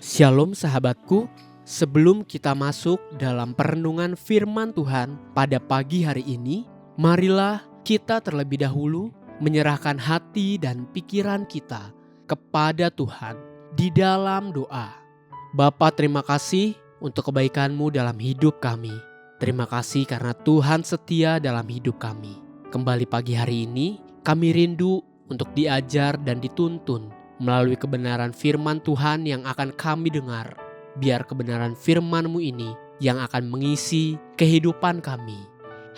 Shalom sahabatku, sebelum kita masuk dalam perenungan firman Tuhan pada pagi hari ini, marilah kita terlebih dahulu menyerahkan hati dan pikiran kita kepada Tuhan di dalam doa. Bapa, terima kasih untuk kebaikan-Mu dalam hidup kami. Terima kasih karena Tuhan setia dalam hidup kami. Kembali pagi hari ini, kami rindu untuk diajar dan dituntun melalui kebenaran firman Tuhan yang akan kami dengar. Biar kebenaran firman-Mu ini yang akan mengisi kehidupan kami.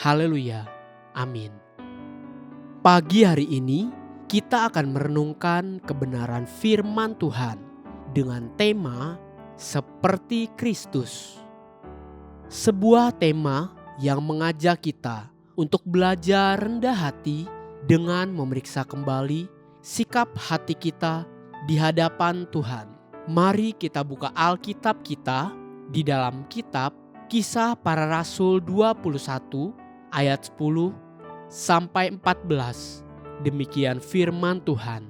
Haleluya. Amin. Pagi hari ini kita akan merenungkan kebenaran firman Tuhan dengan tema seperti Kristus. Sebuah tema yang mengajak kita untuk belajar rendah hati dengan memeriksa kembali sikap hati kita di hadapan Tuhan. Mari kita buka Alkitab kita di dalam kitab Kisah Para Rasul 21 ayat 10 sampai 14. Demikian firman Tuhan.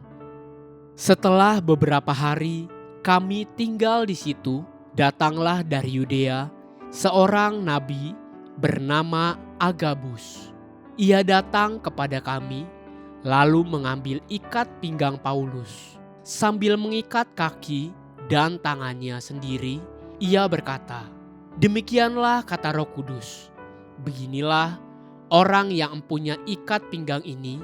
Setelah beberapa hari kami tinggal di situ, datanglah dari Yudea seorang nabi bernama Agabus. Ia datang kepada kami lalu mengambil ikat pinggang Paulus. Sambil mengikat kaki dan tangannya sendiri, ia berkata, "Demikianlah kata Roh Kudus, beginilah orang yang empunya ikat pinggang ini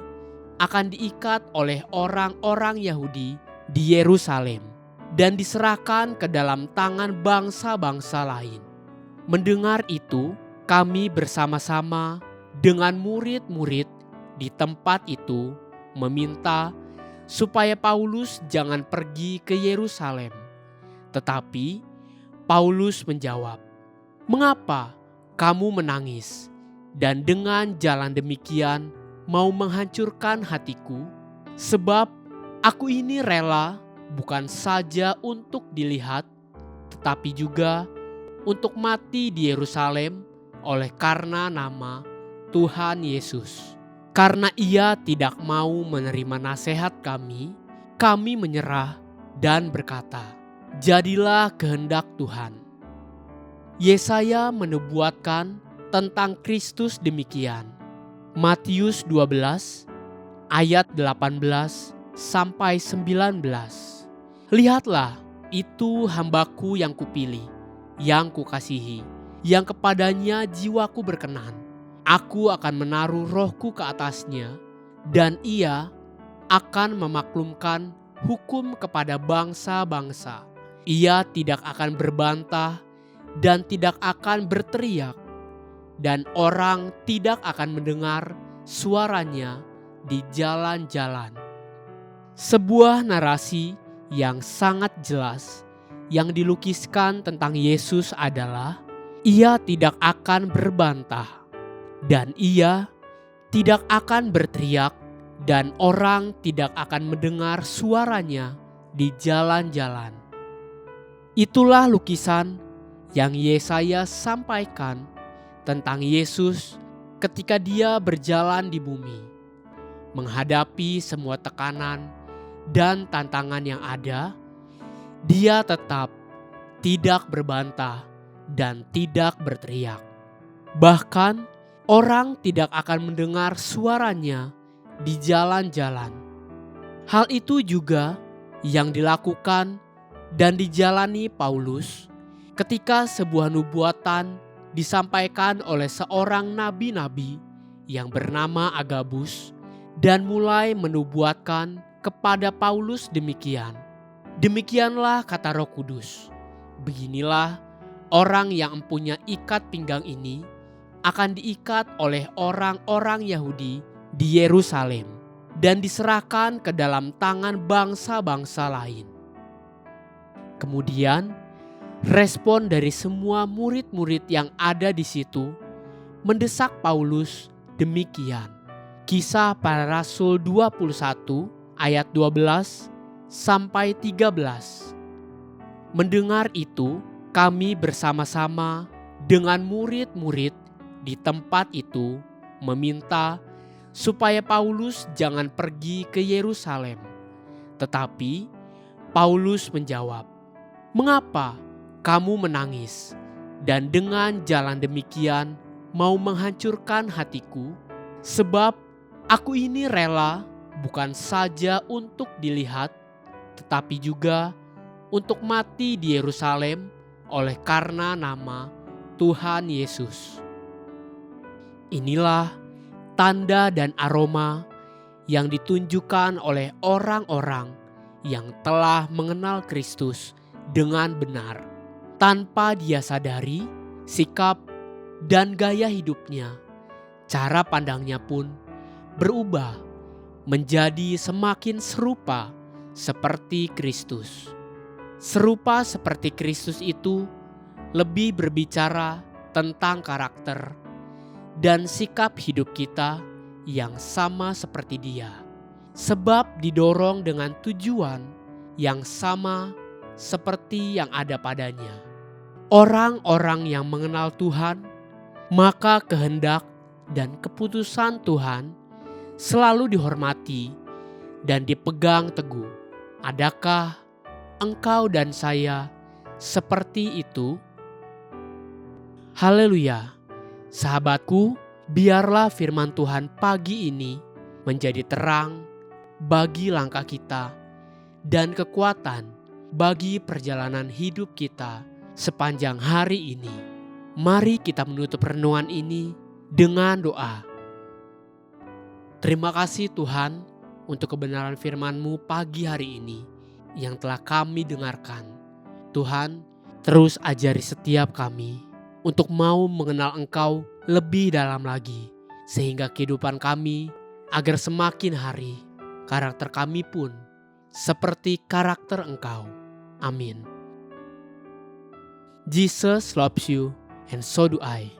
akan diikat oleh orang-orang Yahudi di Yerusalem dan diserahkan ke dalam tangan bangsa-bangsa lain." Mendengar itu, kami bersama-sama dengan murid-murid di tempat itu meminta supaya Paulus jangan pergi ke Yerusalem. Tetapi Paulus menjawab, "Mengapa kamu menangis dan dengan jalan demikian mau menghancurkan hatiku? Sebab aku ini rela bukan saja untuk dilihat, tetapi juga untuk mati di Yerusalem oleh karena nama Tuhan Yesus." Karena ia tidak mau menerima nasihat kami menyerah dan berkata, "Jadilah kehendak Tuhan." Yesaya menubuatkan tentang Kristus demikian. Matius 12 ayat 18 sampai 19. "Lihatlah, itu hambaku yang kupilih, yang kukasihi, yang kepadanya jiwaku berkenan. Aku akan menaruh rohku ke atasnya, dan ia akan memaklumkan hukum kepada bangsa-bangsa. Ia tidak akan berbantah dan tidak akan berteriak, dan orang tidak akan mendengar suaranya di jalan-jalan." Sebuah narasi yang sangat jelas yang dilukiskan tentang Yesus adalah ia tidak akan berbantah dan ia tidak akan berteriak, dan orang tidak akan mendengar suaranya di jalan-jalan. Itulah lukisan yang Yesaya sampaikan tentang Yesus ketika dia berjalan di bumi, menghadapi semua tekanan dan tantangan yang ada. Dia tetap tidak berbantah dan tidak berteriak. Bahkan orang tidak akan mendengar suaranya di jalan-jalan. Hal itu juga yang dilakukan dan dijalani Paulus ketika sebuah nubuatan disampaikan oleh seorang nabi-nabi yang bernama Agabus dan mulai menubuatkan kepada Paulus demikian. "Demikianlah kata Roh Kudus, beginilah orang yang empunya ikat pinggang ini akan diikat oleh orang-orang Yahudi di Yerusalem dan diserahkan ke dalam tangan bangsa-bangsa lain." Kemudian respon dari semua murid-murid yang ada di situ mendesak Paulus demikian. Kisah Para Rasul 21 ayat 12 sampai 13. Mendengar itu, kami bersama-sama dengan murid-murid di tempat itu meminta supaya Paulus jangan pergi ke Yerusalem. Tetapi Paulus menjawab, Mengapa kamu menangis dan dengan jalan demikian mau menghancurkan hatiku? Sebab aku ini rela bukan saja untuk dilihat, tetapi juga untuk mati di Yerusalem oleh karena nama Tuhan Yesus. Inilah tanda dan aroma yang ditunjukkan oleh orang-orang yang telah mengenal Kristus dengan benar. Tanpa dia sadari, sikap dan gaya hidupnya, cara pandangnya pun berubah menjadi semakin serupa seperti Kristus. Serupa seperti Kristus itu lebih berbicara tentang karakter dan sikap hidup kita yang sama seperti Dia, sebab didorong dengan tujuan yang sama seperti yang ada padanya. Orang-orang yang mengenal Tuhan, maka kehendak dan keputusan Tuhan selalu dihormati dan dipegang teguh. Adakah engkau dan saya seperti itu? Haleluya! Sahabatku, biarlah firman Tuhan pagi ini menjadi terang bagi langkah kita dan kekuatan bagi perjalanan hidup kita sepanjang hari ini. Mari kita menutup renungan ini dengan doa. Terima kasih Tuhan untuk kebenaran firman-Mu pagi hari ini yang telah kami dengarkan. Tuhan, terus ajari setiap kami untuk mau mengenal Engkau lebih dalam lagi, sehingga kehidupan kami agar semakin hari karakter kami pun seperti karakter Engkau. Amin. Jesus loves you and so do I.